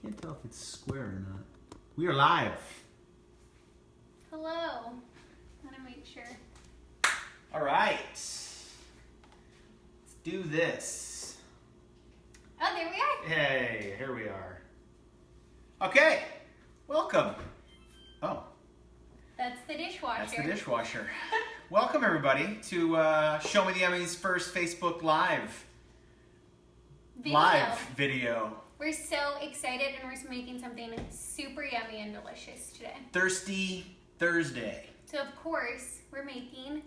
Can't tell if it's square or not. We are live. Hello. I want to make sure. All right. Let's do this. Oh, there we are. Hey, here we are. Okay, welcome. Oh. That's the dishwasher. That's the dishwasher. Welcome, everybody, to Show Me the Emmy's first Facebook Live video. We're so excited, and we're making something super yummy and delicious today. Thirsty Thursday. So, of course, we're making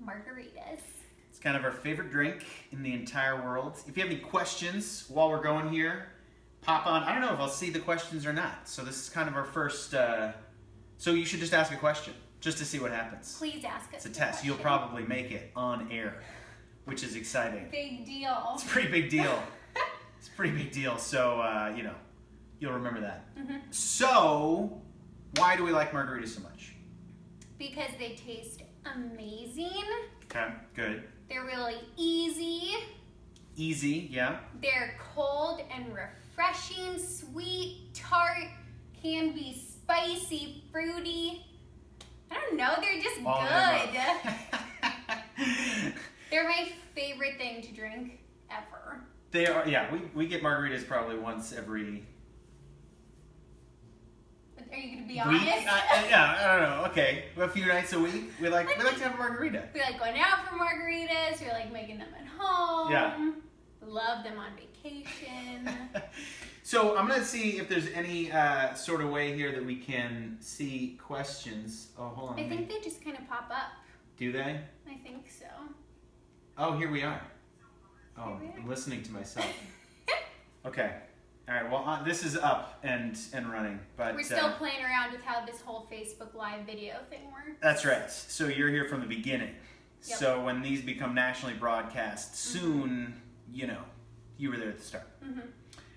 margaritas. It's kind of our favorite drink in the entire world. If you have any questions while we're going here, pop on. I don't know if I'll see the questions or not. So this is kind of our first, so you should just ask a question, just to see what happens. Please ask us. It's a test. You'll probably make it on air, which is exciting. Big deal. It's a pretty big deal. It's a pretty big deal. So, you know, you'll remember that. Mm-hmm. So, why do we like margaritas so much? Because they taste amazing. Okay, good. They're really easy. Easy, yeah. They're cold and refreshing, sweet, tart, can be spicy, fruity. I don't know, they're just good. They're my favorite thing to drink ever. They are, yeah, we get margaritas probably once every Are you going to be week. honest? Yeah, I don't know. Okay, a few nights a week. We like to have a margarita. We like going out for margaritas. We like making them at home. Yeah. Love them on vacation. So I'm going to see if there's any sort of way here that we can see questions. Oh, hold on. I think they just kind of pop up. Do they? I think so. Oh, here we are. Oh, I'm listening to myself. Okay. All right. Well, this is up and running, but we're still playing around with how this whole Facebook Live video thing works. That's right. So you're here from the beginning. Yep. So when these become nationally broadcast soon, you know, you were there at the start. Mm-hmm.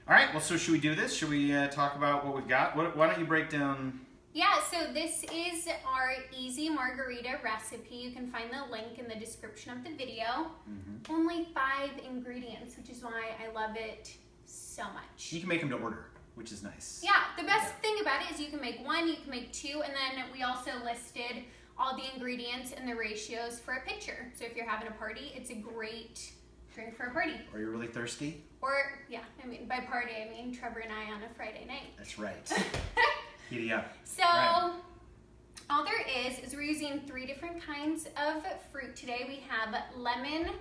All right. Well, so should we do this? Should we talk about what we've got? Why don't you break down? Yeah, so this is our easy margarita recipe. You can find the link in the description of the video. Mm-hmm. Only 5 ingredients, which is why I love it so much. You can make them to order, which is nice. Yeah, the best thing about it is you can make 1, you can make 2, and then we also listed all the ingredients and the ratios for a pitcher. So if you're having a party, it's a great drink for a party. Or you're really thirsty? Or, yeah, I mean, by party, I mean Trevor and I on a Friday night. That's right. Giddy up. So, all there is we're using 3 different kinds of fruit today. We have lemon,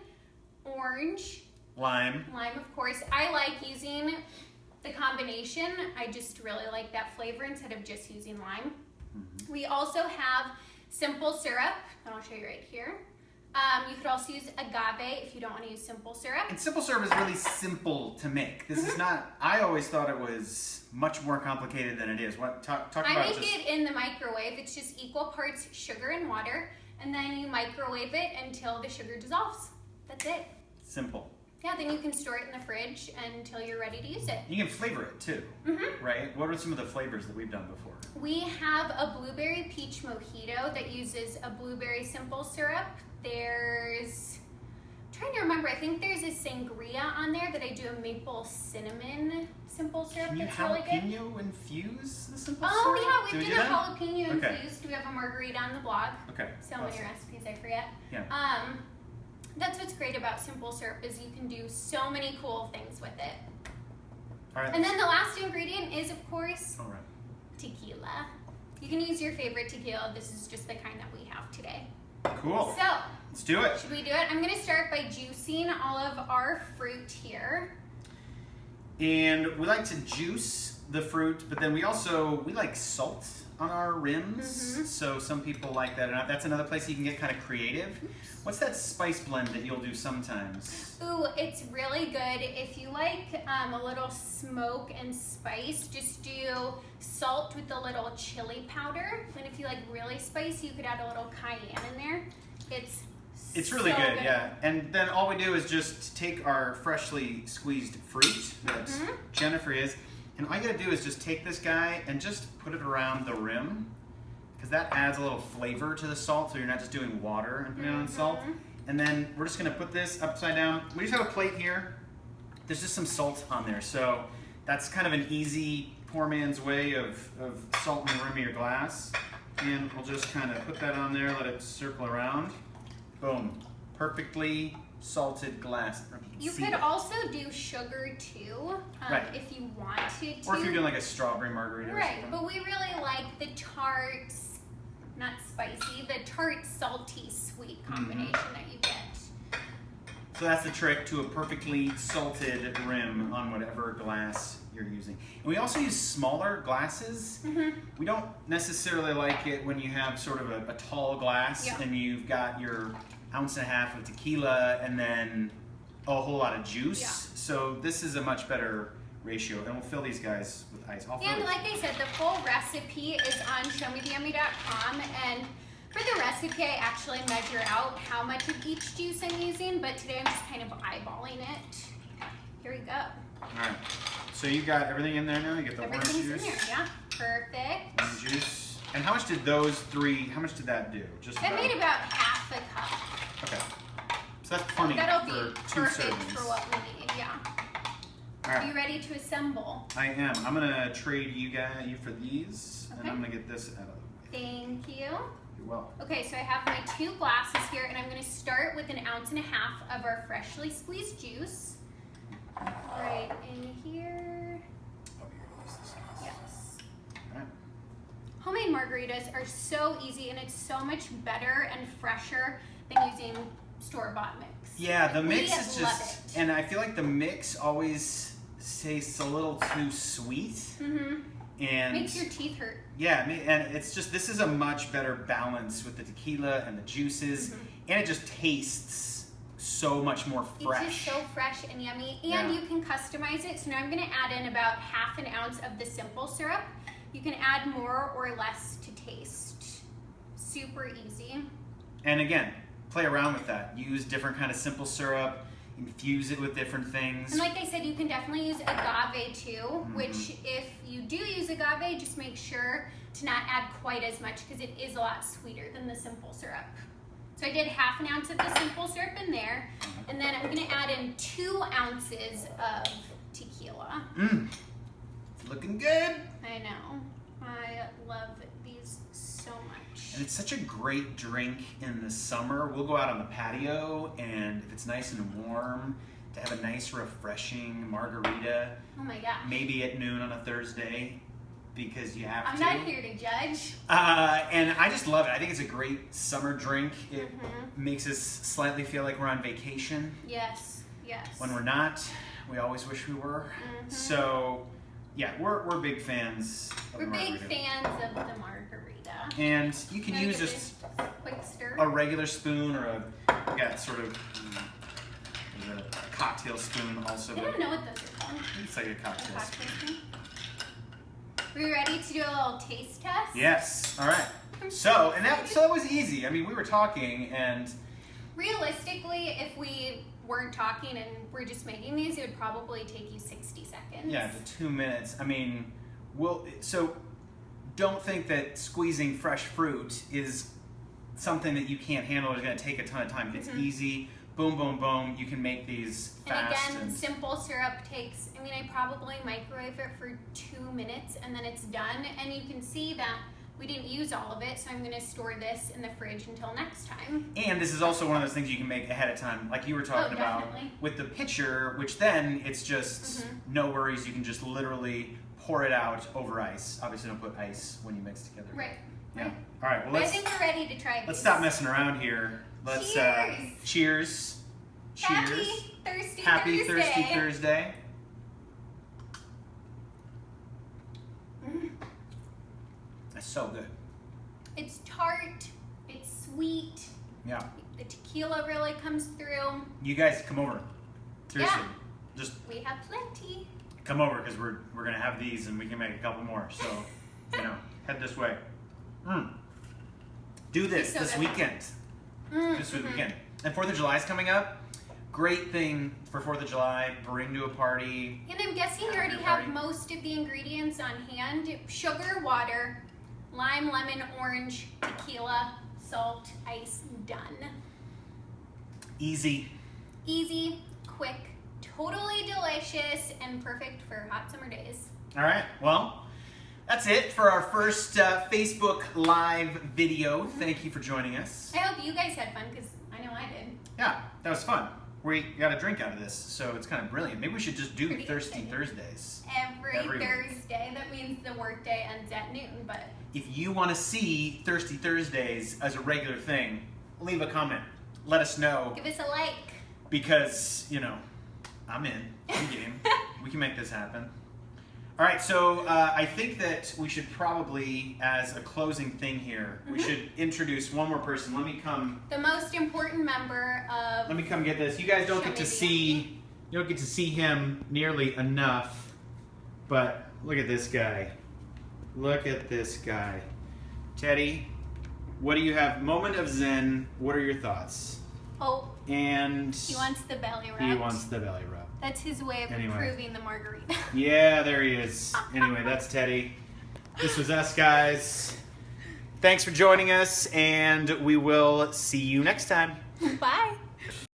orange, lime, of course. I like using the combination. I just really like that flavor instead of just using lime. Mm-hmm. We also have simple syrup, and I'll show you right here. You could also use agave if you don't want to use simple syrup. And simple syrup is really simple to make. This is not, I always thought it was much more complicated than it is. Talk about I make it in the microwave. It's just equal parts sugar and water, and then you microwave it until the sugar dissolves. That's it. Simple. Yeah, then you can store it in the fridge until you're ready to use it. You can flavor it too, right? What are some of the flavors that we've done before? We have a blueberry peach mojito that uses a blueberry simple syrup. There's, I'm trying to remember, I think there's a sangria on there that I do a maple cinnamon simple syrup that's really good. Can you jalapeno infuse the simple syrup? Oh yeah, we did a that? jalapeno infused. We have a margarita on the blog. Okay. So many recipes, I forget. Yeah. That's what's great about simple syrup is you can do so many cool things with it. All right. And then the last ingredient is, of course, tequila. You can use your favorite tequila. This is just the kind that we have today. Cool. So, let's do it. Should we do it? I'm going to start by juicing all of our fruit here. And we like to juice the fruit, but then we like salt on our rims. Mm-hmm. So some people like that. And that's another place you can get kind of creative. What's that spice blend that you'll do sometimes? Ooh, it's really good. If you like a little smoke and spice, just do salt with a little chili powder. And if you like really spicy, you could add a little cayenne in there. It's really so good, yeah. And then all we do is just take our freshly squeezed fruit that Jennifer is, and all you gotta do is just take this guy and just put it around the rim, because that adds a little flavor to the salt, so you're not just doing water and putting it on salt. And then we're just gonna put this upside down. We just have a plate here. There's just some salt on there, so that's kind of an easy poor man's way of salting the rim of your glass. And we'll just kind of put that on there, let it circle around. Boom. Perfectly salted glass. You could also do sugar too, right. if you wanted to. Or if you're doing like a strawberry margarita. Right, but we really like the tart, not spicy, the tart, salty, sweet combination that you get. So that's the trick to a perfectly salted rim on whatever glass you're using. And we also use smaller glasses. We don't necessarily like it when you have sort of a tall glass and you've got your 1.5 ounces of tequila and then a whole lot of juice. So this is a much better ratio, and we'll fill these guys with ice. And like I said, the full recipe is on showmetheyummy.com, and for the recipe I actually measure out how much of each juice I'm using, but today I'm just kind of eyeballing it. Here we go. Alright, so you got everything in there now? You get the orange juice? Everything's in there, yeah. Perfect. Orange juice. And how much did those three, how much did that do? Just that made about half a cup. Okay. So that's plenty That'll for be 2 perfect servings. for what we need, yeah. All right. Are you ready to assemble? I am. I'm gonna trade you for these, and Okay. I'm gonna get this out of the way. Thank you. You're welcome. Okay, so I have my 2 glasses here, and I'm gonna start with 1.5 ounces of our freshly squeezed juice. Right in here. Oh, here, this is nice. Yes. All right. Homemade margaritas are so easy, and it's so much better and fresher than using store-bought mix. Yeah, the mix We is love just, it. and I feel like the mix always tastes a little too sweet. And Makes your teeth hurt. yeah, and it's just, this is a much better balance with the tequila and the juices, and it just tastes so much more fresh. It's just so fresh and yummy, and Yeah. you can customize it. So now I'm gonna add in about 1/2 ounce of the simple syrup. You can add more or less to taste. Super easy. And again, play around with that. Use different kind of simple syrup, infuse it with different things. And like I said, you can definitely use agave too, which if you do use agave, just make sure to not add quite as much because it is a lot sweeter than the simple syrup. So I did 1/2 ounce of the simple syrup in there, and then I'm gonna add in 2 ounces of tequila. It's looking good. I know. I love these so much. And it's such a great drink in the summer. We'll go out on the patio, and if it's nice and warm, to have a nice, refreshing margarita, Oh my gosh. maybe at noon on a Thursday, because you have I'm to. not here to judge. And I just love it. I think it's a great summer drink. It Mm-hmm. makes us slightly feel like we're on vacation. Yes, yes. When we're not, we always wish we were. So, yeah, we're big fans of We're the big margarita. fans of the margarita. And you can Gonna use give just this a quick stir. a regular spoon or sort of a cocktail spoon also. I don't know what those are called. It's like a cocktail spoon. Cocktail spoon. We ready to do a little taste test? Yes. All right. So that was easy. I mean, we were talking, and Realistically, if we weren't talking and we're just making these, it would probably take you 60 seconds. yeah, to 2 minutes. I mean, so don't think that squeezing fresh fruit is something that you can't handle. It's going to take a ton of time. It's easy. Boom, boom, boom. You can make these fast. And again, simple syrup takes, I mean, I probably microwave it for 2 minutes and then it's done. And you can see that we didn't use all of it, so I'm gonna store this in the fridge until next time. And this is also one of those things you can make ahead of time, like you were talking about definitely. with the pitcher, which then it's just no worries. You can just literally pour it out over ice. Obviously, don't put ice when you mix together. Right. Yeah. Right. All right. Well, But I let's think we're ready to try these. let's stop messing around here. Let's Cheers. Cheers. Cheers. Happy Thirsty Happy Thursday. Thirsty Thursday. That's so good. It's tart. It's sweet. Yeah. The tequila really comes through. You guys come over. Seriously. Yeah. Just We have plenty. come over because we're gonna have these and we can make a couple more. So, head this way. Do this So this good. weekend. This weekend. And 4th of July is coming up. Great thing for 4th of July. Bring to a party. And I'm guessing you already have most of the ingredients on hand. Sugar, water, lime, lemon, orange, tequila, salt, ice, done. Easy. Easy, quick, totally delicious and perfect for hot summer days. All right, well, that's it for our first Facebook Live video. Thank you for joining us. I hope you guys had fun, because I know I did. Yeah, that was fun. We got a drink out of this, so it's kind of brilliant. Maybe we should just do Pretty Thirsty exciting. Thursdays. Every week. Thursday. That means the workday ends at noon, but If you want to see Thirsty Thursdays as a regular thing, leave a comment. Let us know, give us a like. because, you know, I'm in. I'm game. We can make this happen. All right, so I think that we should probably, as a closing thing here, we should introduce one more person. Let me come. The most important member of... Let me come get this. You guys don't get to Show me the see. You don't get to see him nearly enough, but look at this guy. Look at this guy, Teddy. What do you have? Moment of Zen. What are your thoughts? Oh, And he wants the belly rub. he wants the belly rub. That's his way of Anyway. improving the margarita. Yeah, there he is. Anyway, that's Teddy. This was us, guys. Thanks for joining us, and we will see you next time. Bye.